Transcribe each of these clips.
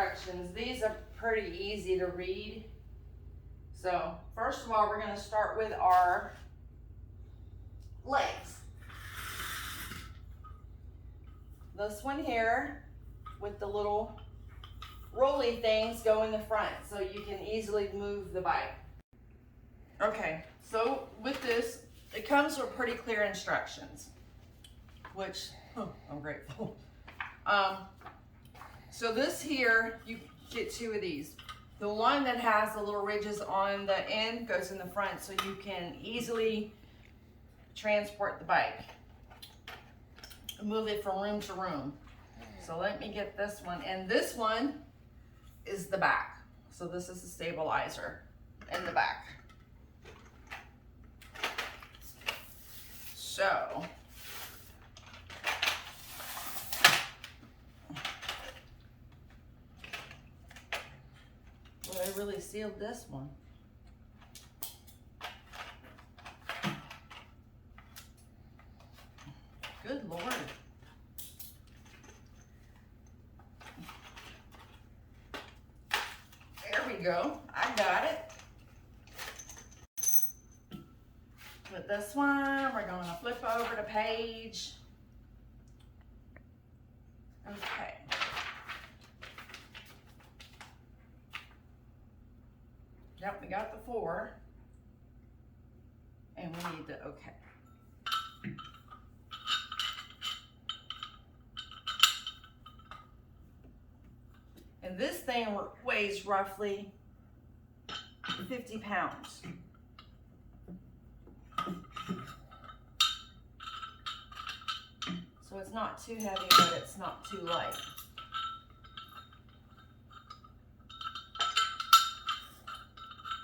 instructions. These are pretty easy to read. So first of all, we're going to start with our legs. This one here with the little rolly things go in the front so you can easily move the bike. Okay, so with this, it comes with pretty clear instructions, which I'm grateful. So this here, you get two of these. The one that has the little ridges on the end goes in the front so you can easily transport the bike, move it from room to room. So let me get this one, and this one is the back. So this is the stabilizer in the back. So well, I really sealed this one. Good Lord. There we go. I got it. With this one, we're going to flip over the page. Okay. Yep, we got the 4. And we need the okay. And this thing weighs roughly 50 pounds. So it's not too heavy, but it's not too light.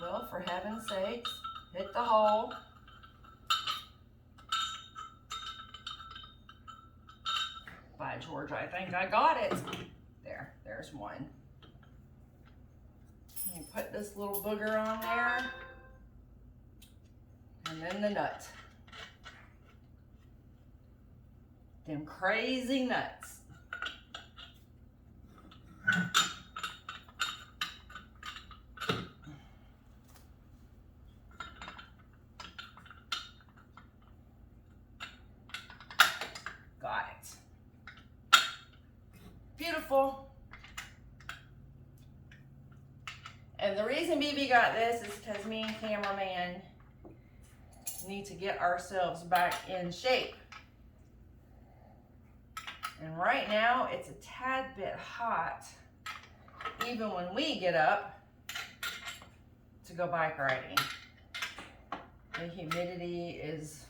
Well, for heaven's sakes, hit the hole. By George, I think I got it. There's one. You put this little booger on there, and then the nut. Them crazy nuts. Got it. Beautiful. And the reason BB got this is because me and cameraman need to get ourselves back in shape. And right now it's a tad bit hot, even when we get up to go bike riding. The humidity is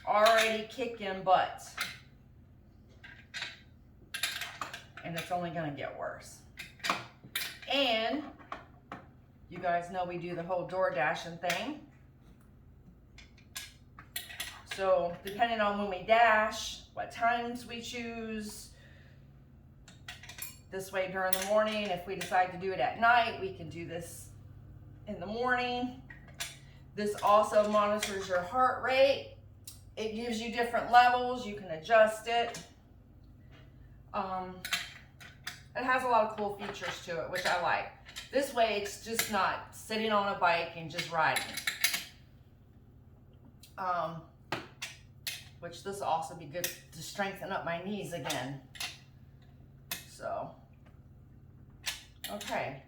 already kicking butt. And it's only gonna get worse. And you guys know we do the whole door dashing thing. So depending on when we dash, what times we choose, this way during the morning, if we decide to do it at night, we can do this in the morning. This also monitors your heart rate. It gives you different levels, you can adjust it. It has a lot of cool features to it, which I like. This way, it's just not sitting on a bike and just riding. Which this will also be good to strengthen up my knees again. So, okay.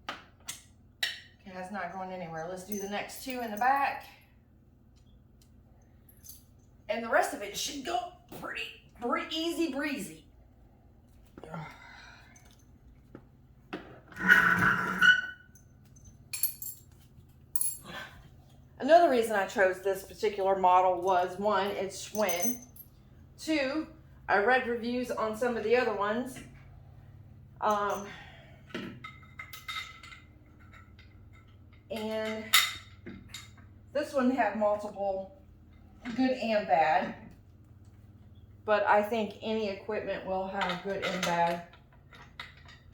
Okay, that's not going anywhere. Let's do the next 2 in the back. And the rest of it should go pretty easy breezy. Another reason I chose this particular model was 1, it's Schwinn. 2, I read reviews on some of the other ones. And this one had multiple good and bad, but I think any equipment will have good and bad.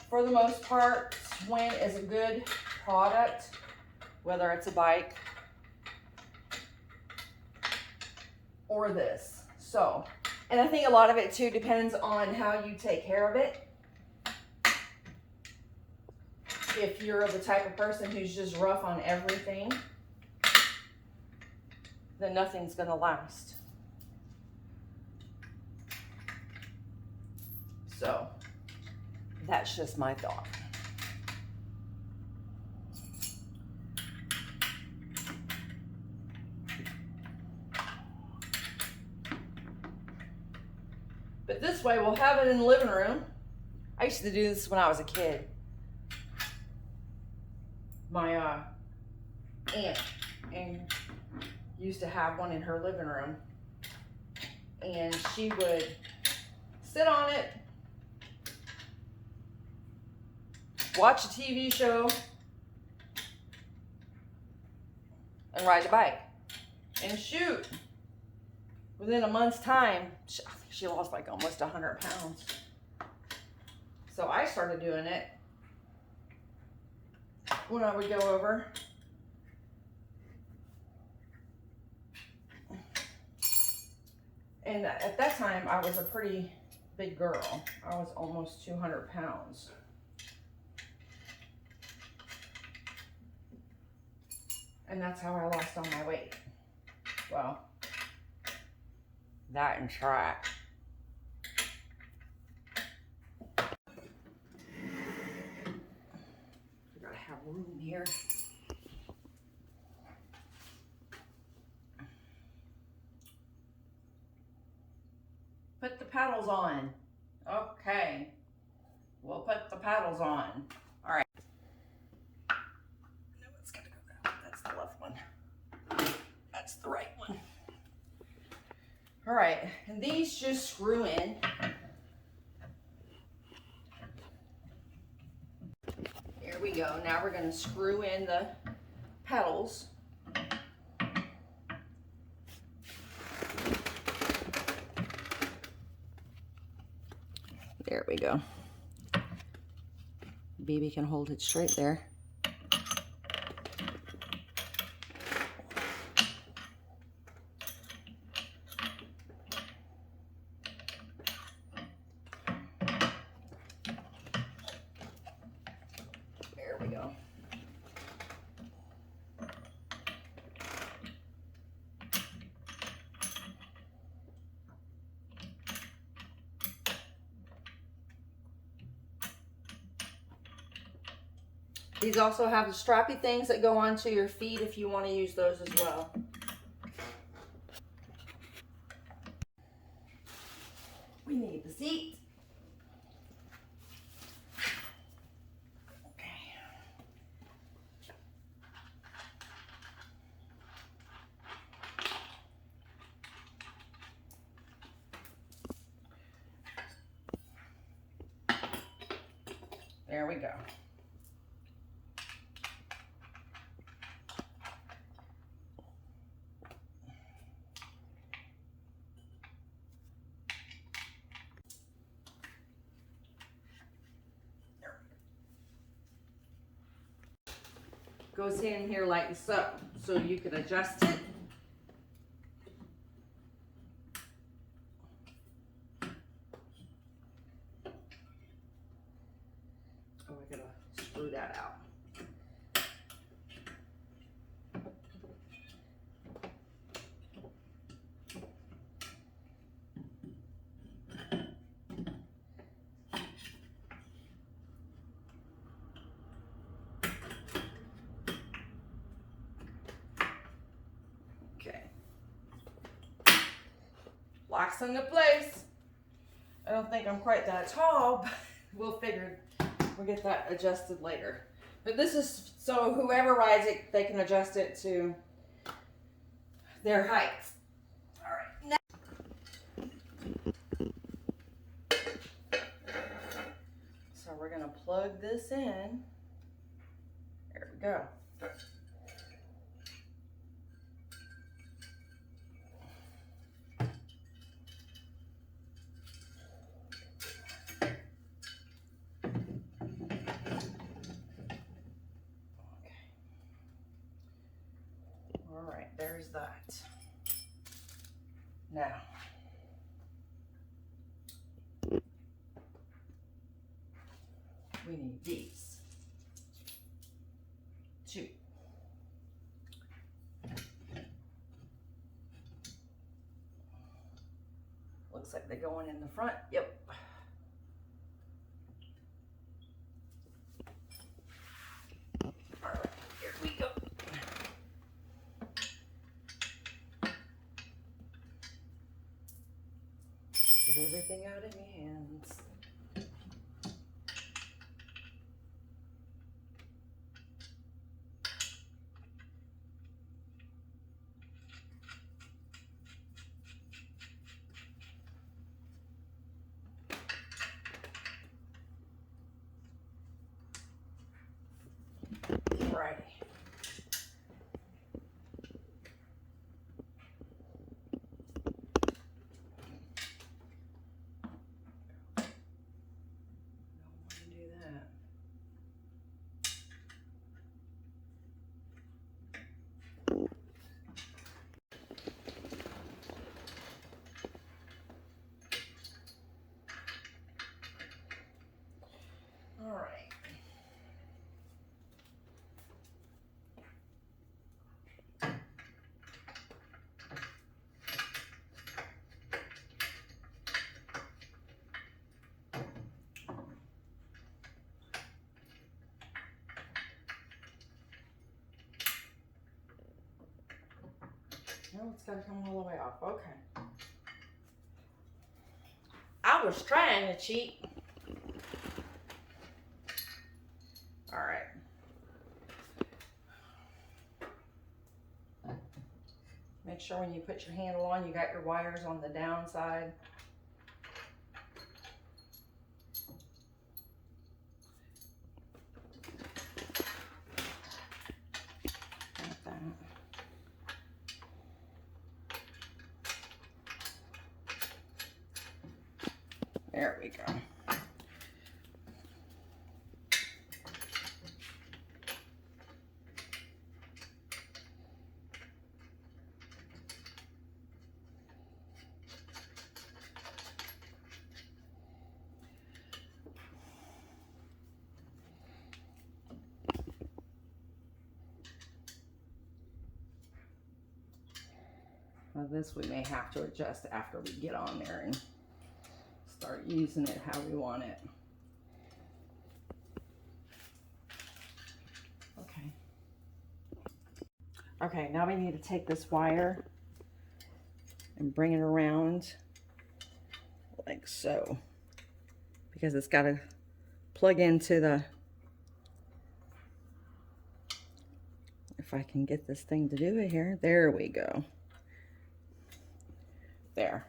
For the most part, Schwinn is a good product, whether it's a bike or this. So, and I think a lot of it too depends on how you take care of it. If you're the type of person who's just rough on everything, then nothing's gonna last. So, that's just my thought. But this way, we'll have it in the living room. I used to do this when I was a kid. My aunt and used to have one in her living room, and she would sit on it, watch a TV show, and ride the bike and shoot. Within a month's time, she lost like almost 100 pounds. So I started doing it when I would go over. And at that time, I was a pretty big girl. I was almost 200 pounds. And that's how I lost all my weight. Well, that and track. We gotta have room here. Put the paddles on. Okay. We'll put the paddles on. All right. No, it's gotta go that way. That's the left one. That's the right one. All right, and these just screw in. Here we go. Now we're gonna screw in the pedals. There we go. Baby can hold it straight there. There we go. These also have the strappy things that go onto your feet if you want to use those as well. We need the seat. Okay. There we go. Goes in here like so, so you can adjust it. Oh, I gotta screw that out. Locks into place. I don't think I'm quite that tall, but we'll get that adjusted later. But this is so whoever rides it, they can adjust it to their height. All right. So we're gonna plug this in. There we go. All right, there's that. Now, we need these 2. Looks like they're going in the front. Yep. All right, here we go. Get everything out of your hands. Alrighty. All right. No, it's got to come all the way off. Okay. I was trying to cheat. All right. Make sure when you put your handle on, you got your wires on the downside. Like that. There we go. Now this we may have to adjust after we get on there and start using it how we want it. Okay. Okay, now we need to take this wire and bring it around like so, because it's got to plug into the, if I can get this thing to do it here, there we go. There.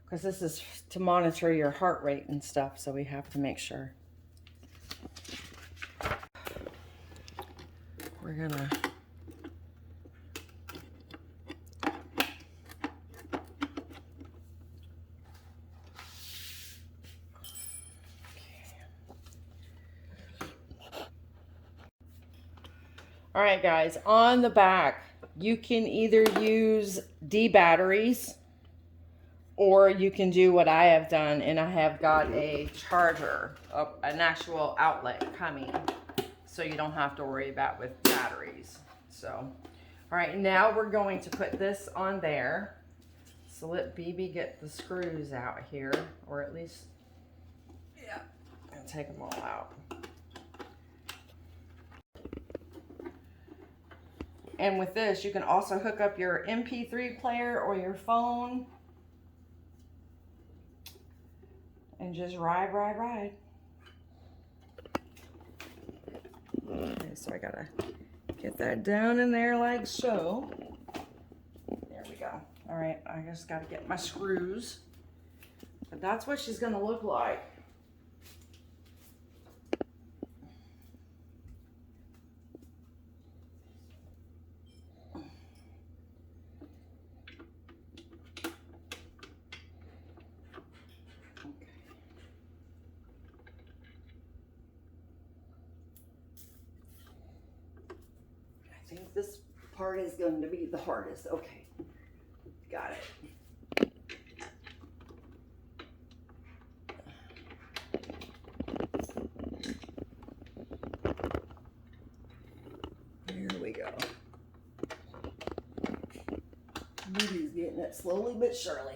Because this is to monitor your heart rate and stuff, so we have to make sure. We're gonna all right, guys, on the back, you can either use D batteries or you can do what I have done, and I have got a charger, an actual outlet coming, so you don't have to worry about with batteries. So, all right, now we're going to put this on there. So let BB get the screws out here, or at least, yeah, and take them all out. And with this, you can also hook up your MP3 player or your phone and just ride. Okay, so I gotta get that down in there like so. There we go. All right, I just gotta get my screws. But that's what she's gonna look like. I think this part is going to be the hardest. Okay, got it. it slowly but surely.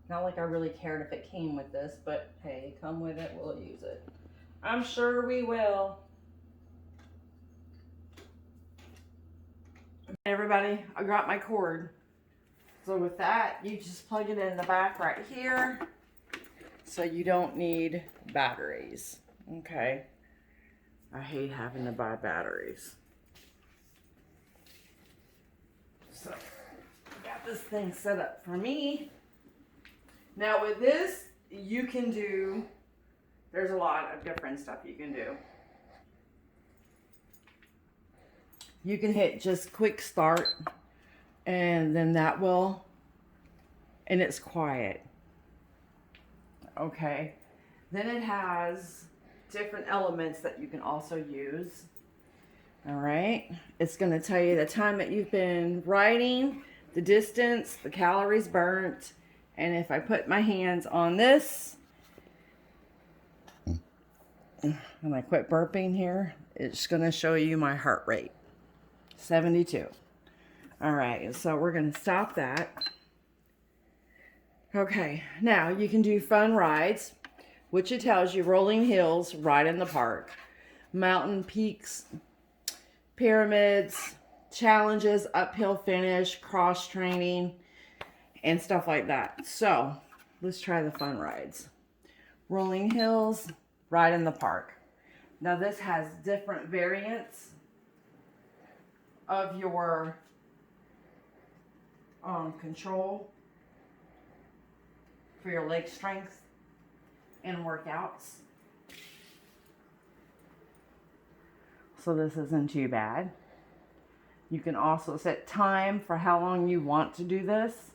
Not like I really cared if it came with this, but hey, come with it, we'll use it. I'm sure we will. Everybody, I got my cord. So with that, you just plug it in the back right here. So you don't need batteries, okay? I hate having to buy batteries. So I got this thing set up for me. Now with this, you can do, there's a lot of different stuff you can do. You can hit just quick start, and then that will, and it's quiet. Okay. Then it has different elements that you can also use. All right. It's going to tell you the time that you've been riding, the distance, the calories burnt. And if I put my hands on this, and I quit burping here, it's going to show you my heart rate. 72. All right, so we're going to stop that. Okay, now you can do fun rides, which it tells you rolling hills, ride in the park, mountain peaks, pyramids, challenges, uphill finish, cross training, and stuff like that. So let's try the fun rides. Rolling hills, ride in the park. Now this has different variants of your control for your leg strength and workouts. So this isn't too bad. You can also set time for how long you want to do this.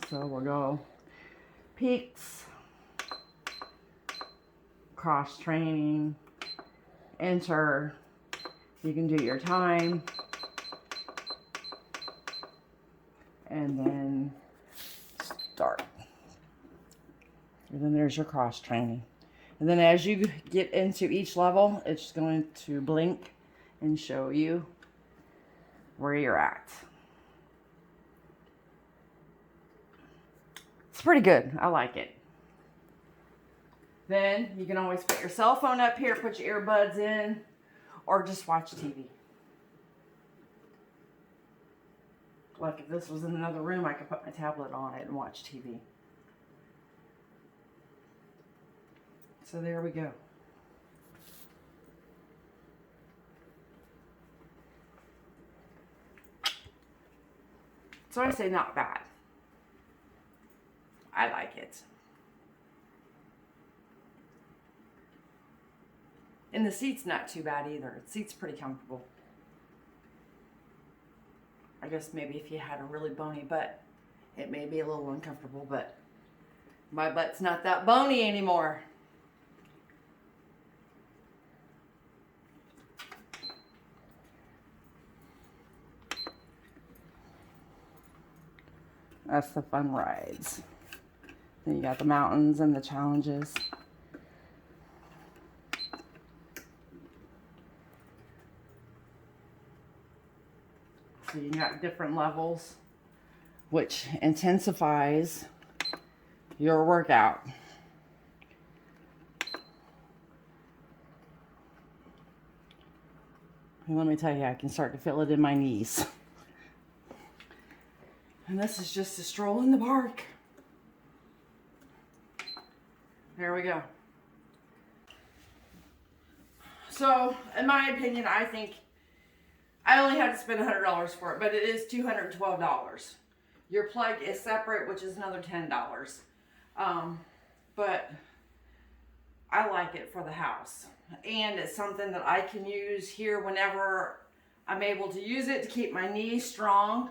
So we'll go peaks, cross training, enter. You can do your time, and then start. And then there's your cross training. And then as you get into each level, it's going to blink and show you where you're at. It's pretty good. I like it. Then you can always put your cell phone up here, put your earbuds in, or just watch TV. Like if this was in another room, I could put my tablet on it and watch TV. So there we go. So I say not bad. I like it. And the seat's not too bad either. The seat's pretty comfortable. I guess maybe if you had a really bony butt, it may be a little uncomfortable, but my butt's not that bony anymore. That's the fun rides. Then you got the mountains and the challenges. So you got different levels, which intensifies your workout. And let me tell you, I can start to feel it in my knees. And this is just a stroll in the park. There we go. So, in my opinion, I think I only had to spend $100 for it, but it is $212. Your plug is separate, which is another $10. But I like it for the house. And it's something that I can use here whenever I'm able to use it to keep my knee strong.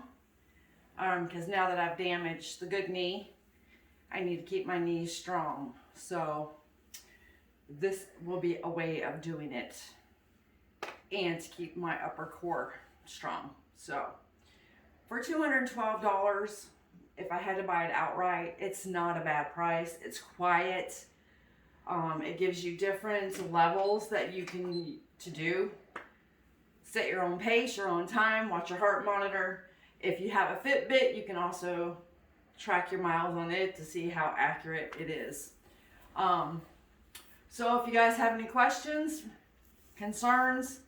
Because now that I've damaged the good knee, I need to keep my knees strong. So this will be a way of doing it and to keep my upper core strong. So For $212, if I had to buy it outright, it's not a bad price. It's quiet. It gives you different levels that you can do. Set your own pace, your own time, watch your heart monitor. If you have a Fitbit, you can also track your miles on it to see how accurate it is. So if you guys have any questions, concerns,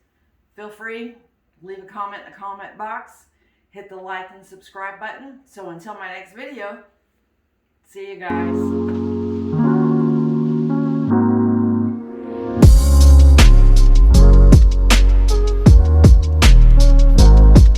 feel free, leave a comment in the comment box. Hit the like and subscribe button. So until my next video, see you guys.